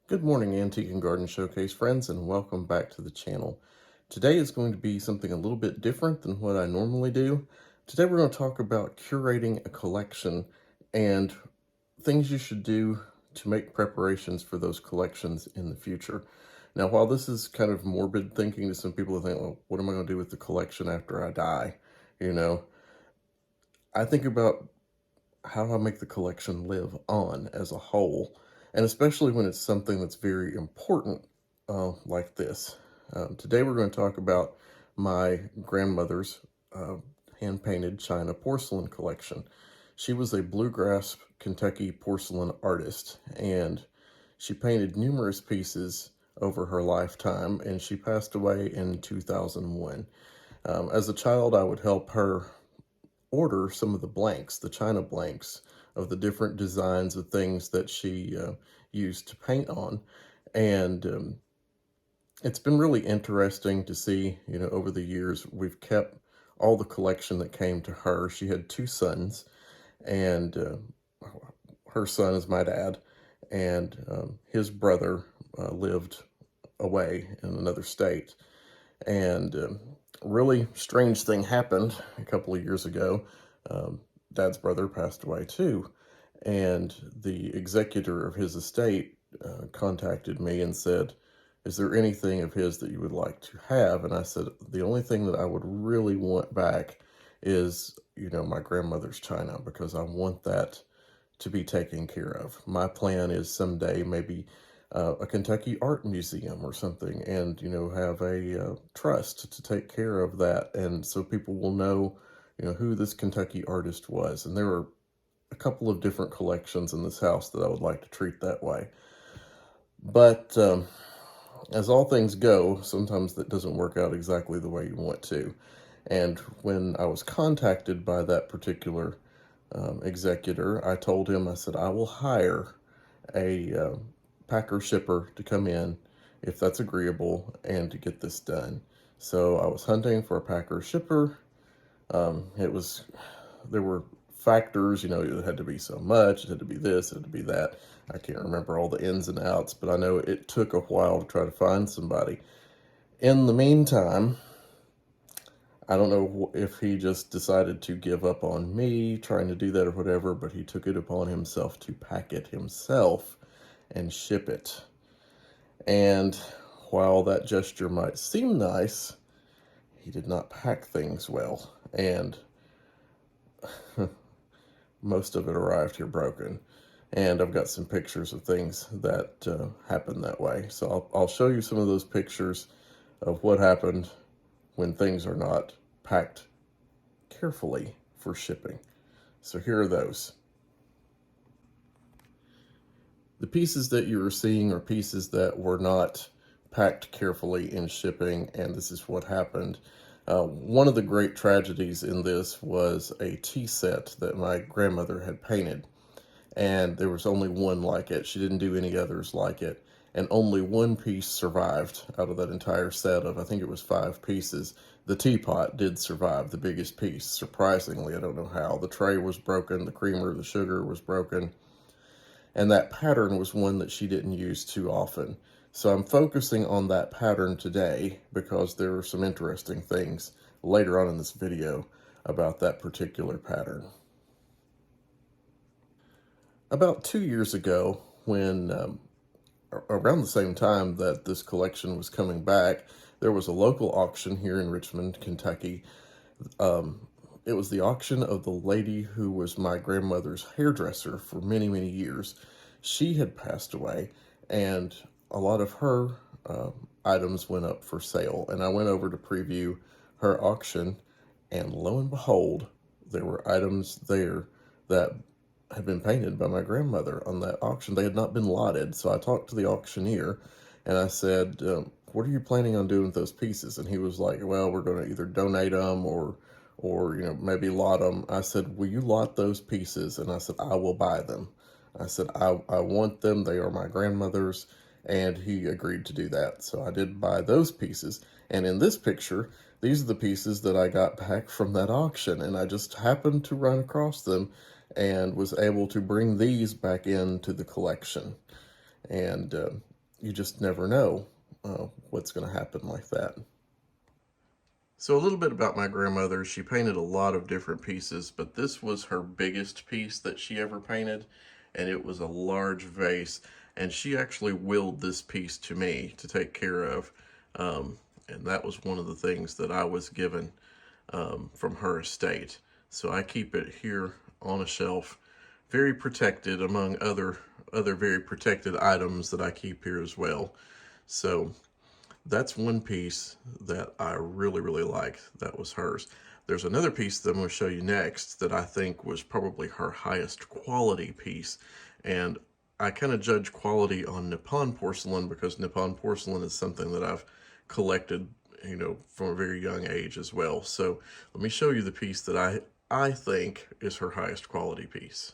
Good morning, Antique and Garden Showcase friends, and welcome back to the channel. Today is going to be something a little bit different than what I normally do. Today we're going to talk about curating a collection and things you should do to make preparations for those collections in the future. Now, while this is kind of morbid thinking to some people who think, well, what am I going to do with the collection after I die? You know, I think about how do I make the collection live on as a whole, and especially when it's something that's very important like this. Today we're going to talk about my grandmother's uh, hand-painted china porcelain collection. She was a bluegrass Kentucky porcelain artist, and she painted numerous pieces over her lifetime, and she passed away in 2001. As a child, I would help her order some of the blanks, the china blanks of the different designs of things that she used to paint on. And it's been really interesting to see, over the years, we've kept all the collection that came to her. She had two sons, and her son is my dad, and his brother lived away in another state. And really strange thing happened a couple of years ago. Dad's brother passed away too, and the executor of his estate contacted me and said, is there anything of his that you would like to have? And I said, the only thing that I would really want back is, my grandmother's china, because I want that to be taken care of. My plan is someday maybe a Kentucky art museum or something, and have a trust to take care of that, and so people will know who this Kentucky artist was. And there are a couple of different collections in this house that I would like to treat that way. But as all things go, sometimes that doesn't work out exactly the way you want to. And when I was contacted by that particular executor, I told him, I said, I will hire a packer shipper to come in if that's agreeable and to get this done. So I was hunting for a packer shipper. There were factors, it had to be so much, it had to be this, it had to be that. I can't remember all the ins and outs, but I know it took a while to try to find somebody. In the meantime, I don't know if he just decided to give up on me trying to do that or whatever, but he took it upon himself to pack it himself and ship it. And while that gesture might seem nice, he did not pack things well, and most of it arrived here broken. And I've got some pictures of things that happened that way. So I'll show you some of those pictures of what happened when things are not packed carefully for shipping. So here are those. The pieces that you are seeing are pieces that were not packed carefully in shipping, and this is what happened. One of the great tragedies in this was a tea set that my grandmother had painted, and there was only one like it. She didn't do any others like it, and only one piece survived out of that entire set of, I think it was 5 pieces. The teapot did survive, the biggest piece, surprisingly. I don't know how. The tray was broken, the creamer, the sugar was broken, and that pattern was one that she didn't use too often. So I'm focusing on that pattern today because there are some interesting things later on in this video about that particular pattern. About 2 years ago, when around the same time that this collection was coming back, there was a local auction here in Richmond, Kentucky. It was the auction of the lady who was my grandmother's hairdresser for many, many years. She had passed away, and a lot of her items went up for sale. And I went over to preview her auction, and lo and behold, there were items there that had been painted by my grandmother on that auction. They had not been lotted, so I talked to the auctioneer, and I said, what are you planning on doing with those pieces? And he was like, well, we're going to either donate them or maybe lot them. I said, will you lot those pieces? And I said, I will buy them. I said, I want them. They are my grandmother's. And he agreed to do that. So I did buy those pieces. And in this picture, these are the pieces that I got back from that auction. And I just happened to run across them and was able to bring these back into the collection. And you just never know what's going to happen like that. So a little bit about my grandmother. She painted a lot of different pieces, but this was her biggest piece that she ever painted, and it was a large vase, and she actually willed this piece to me to take care of. And that was one of the things that I was given from her estate. So I keep it here on a shelf, very protected among other very protected items that I keep here as well. So that's one piece that I really like. That was hers. There's another piece that I'm going to show you next that I think was probably her highest quality piece. And I kind of judge quality on Nippon porcelain because Nippon porcelain is something that I've collected, from a very young age as well. So let me show you the piece that I think is her highest quality piece.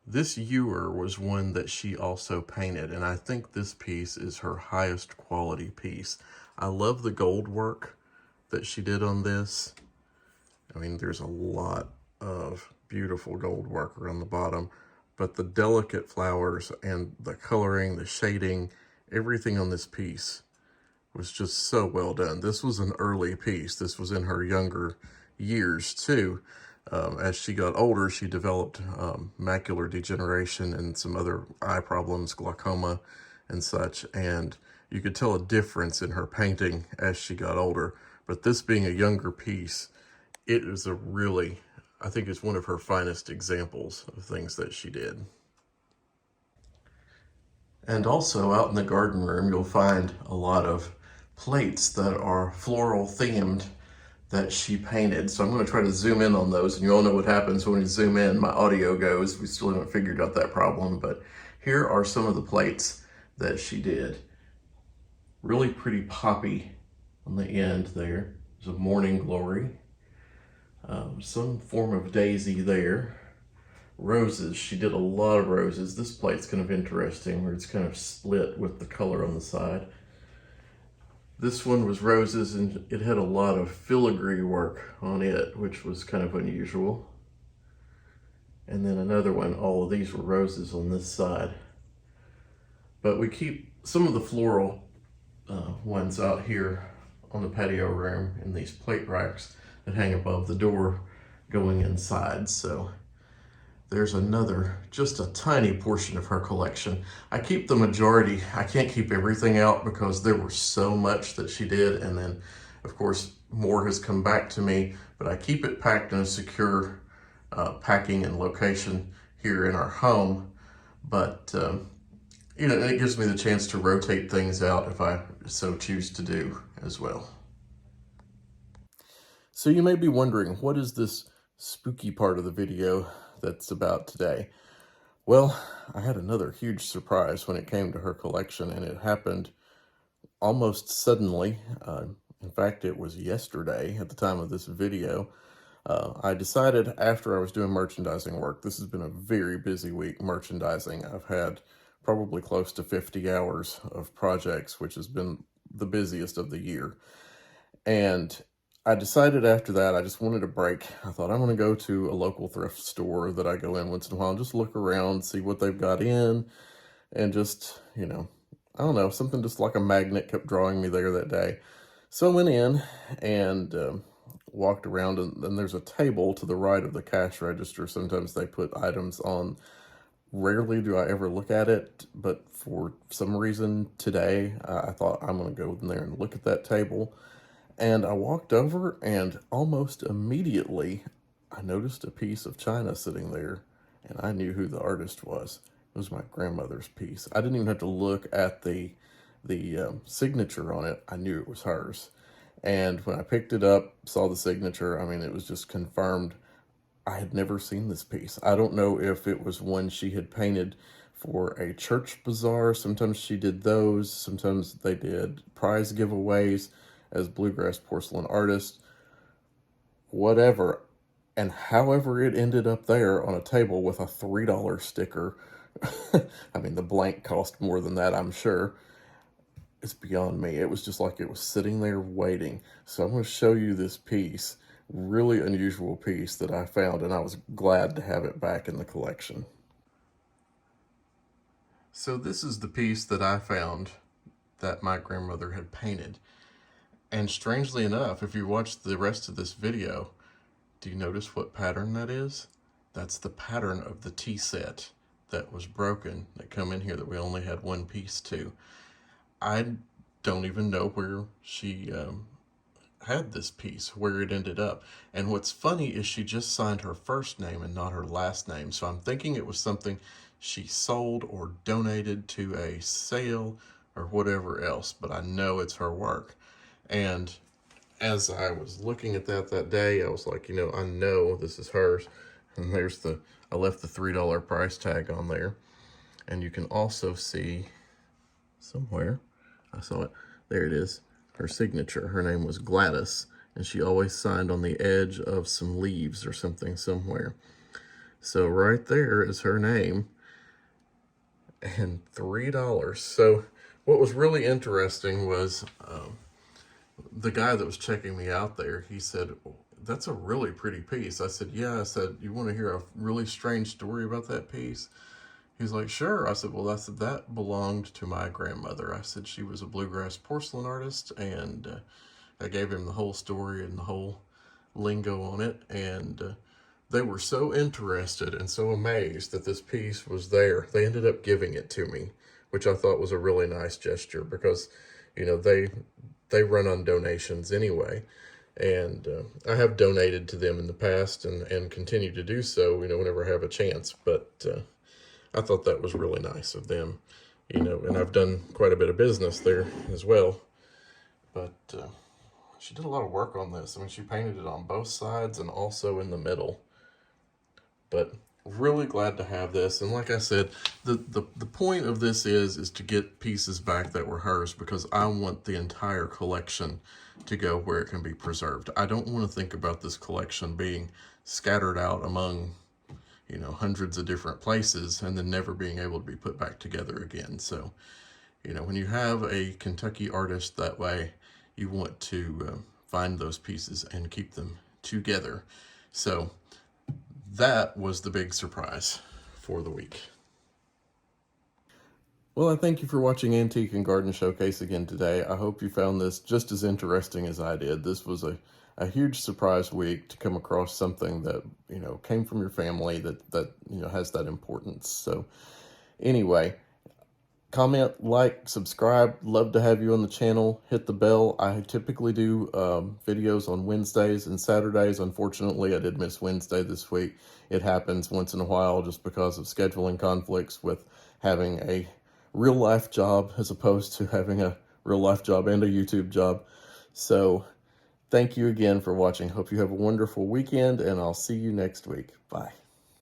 This ewer was one that she also painted, and I think this piece is her highest quality piece. I love the gold work that she did on this. I mean, there's a lot of beautiful gold work around the bottom, but the delicate flowers and the coloring, the shading, everything on this piece was just so well done. This was an early piece. This was in her younger years too. As she got older, she developed macular degeneration and some other eye problems, glaucoma and such, and you could tell a difference in her painting as she got older. But this being a younger piece, it is I think it's one of her finest examples of things that she did. And also out in the garden room, you'll find a lot of plates that are floral themed that she painted. So I'm going to try to zoom in on those, and you all know what happens when we zoom in, my audio goes. We still haven't figured out that problem, but here are some of the plates that she did. Really pretty poppy on the end there. There's a morning glory. Some form of daisy there. Roses, she did a lot of roses. This plate's kind of interesting where it's kind of split with the color on the side. This one was roses, and it had a lot of filigree work on it, which was kind of unusual. And then another one, all of these were roses on this side. But we keep some of the floral ones out here on the patio room in these plate racks that hang above the door going inside. So there's another, just a tiny portion of her collection. I keep the majority. I can't keep everything out because there was so much that she did. And then, of course, more has come back to me, but I keep it packed in a secure packing and location here in our home. But, it gives me the chance to rotate things out if I so choose to do as well. So you may be wondering, what is this spooky part of the video that's about today? Well, I had another huge surprise when it came to her collection, and it happened almost suddenly. In fact, it was yesterday at the time of this video. I decided after I was doing merchandising work, this has been a very busy week merchandising. I've had probably close to 50 hours of projects, which has been the busiest of the year. And I decided after that I just wanted a break. I thought I'm going to go to a local thrift store that I go in once in a while and just look around, see what they've got in, and just, I don't know, something just like a magnet kept drawing me there that day. So I went in and walked around, and then there's a table to the right of the cash register. Sometimes they put items on. Rarely do I ever look at it, but for some reason today, I thought I'm going to go in there and look at that table. And I walked over, and almost immediately I noticed a piece of china sitting there, and I knew who the artist was. It was my grandmother's piece. I didn't even have to look at the signature on it. I knew it was hers. And when I picked it up, saw the signature, I mean, it was just confirmed. I had never seen this piece. I don't know if it was one she had painted for a church bazaar. Sometimes she did those. Sometimes they did prize giveaways as bluegrass porcelain artist. Whatever. And however it ended up there on a table with a $3 sticker. I mean, the blank cost more than that, I'm sure. It's beyond me. It was just like it was sitting there waiting. So I'm going to show you this piece. Really unusual piece that I found, and I was glad to have it back in the collection. So this is the piece that I found that my grandmother had painted. And strangely enough, if you watch the rest of this video, do you notice what pattern that is? That's the pattern of the tea set that was broken, that come in here, that we only had one piece to. I don't even know where she had this piece, where it ended up. And what's funny is she just signed her first name and not her last name. So I'm thinking it was something she sold or donated to a sale or whatever else, but I know it's her work. And as I was looking at that day, I was like, I know this is hers. And I left the $3 price tag on there. And you can also see somewhere, I saw it, there it is, her signature. Her name was Gladys, and she always signed on the edge of some leaves or something somewhere. So right there is her name, and $3. So what was really interesting was the guy that was checking me out there, he said, "That's a really pretty piece." I said, "Yeah." I said, "You want to hear a really strange story about that piece?" He's like, "Sure." I said, "Well, that belonged to my grandmother." I said, "She was a bluegrass porcelain artist," and I gave him the whole story and the whole lingo on it. And they were so interested and so amazed that this piece was there. They ended up giving it to me, which I thought was a really nice gesture because, they run on donations anyway. And I have donated to them in the past and continue to do so, whenever I have a chance. But I thought that was really nice of them, and I've done quite a bit of business there as well. But she did a lot of work on this. I mean, she painted it on both sides and also in the middle. But really glad to have this. And like I said, the point of this is to get pieces back that were hers, because I want the entire collection to go where it can be preserved. I don't want to think about this collection being scattered out among hundreds of different places and then never being able to be put back together again. So, when you have a Kentucky artist that way, you want to find those pieces and keep them together. So that was the big surprise for the week. Well, I thank you for watching Antique and Garden Showcase again today. I hope you found this just as interesting as I did. This was a huge surprise week to come across something that, came from your family that has that importance. So anyway, comment, like, subscribe. Love to have you on the channel. Hit the bell. I typically do videos on Wednesdays and Saturdays. Unfortunately, I did miss Wednesday this week. It happens once in a while just because of scheduling conflicts with having a real life job as opposed to having a real life job and a YouTube job. So thank you again for watching. Hope you have a wonderful weekend, and I'll see you next week. Bye.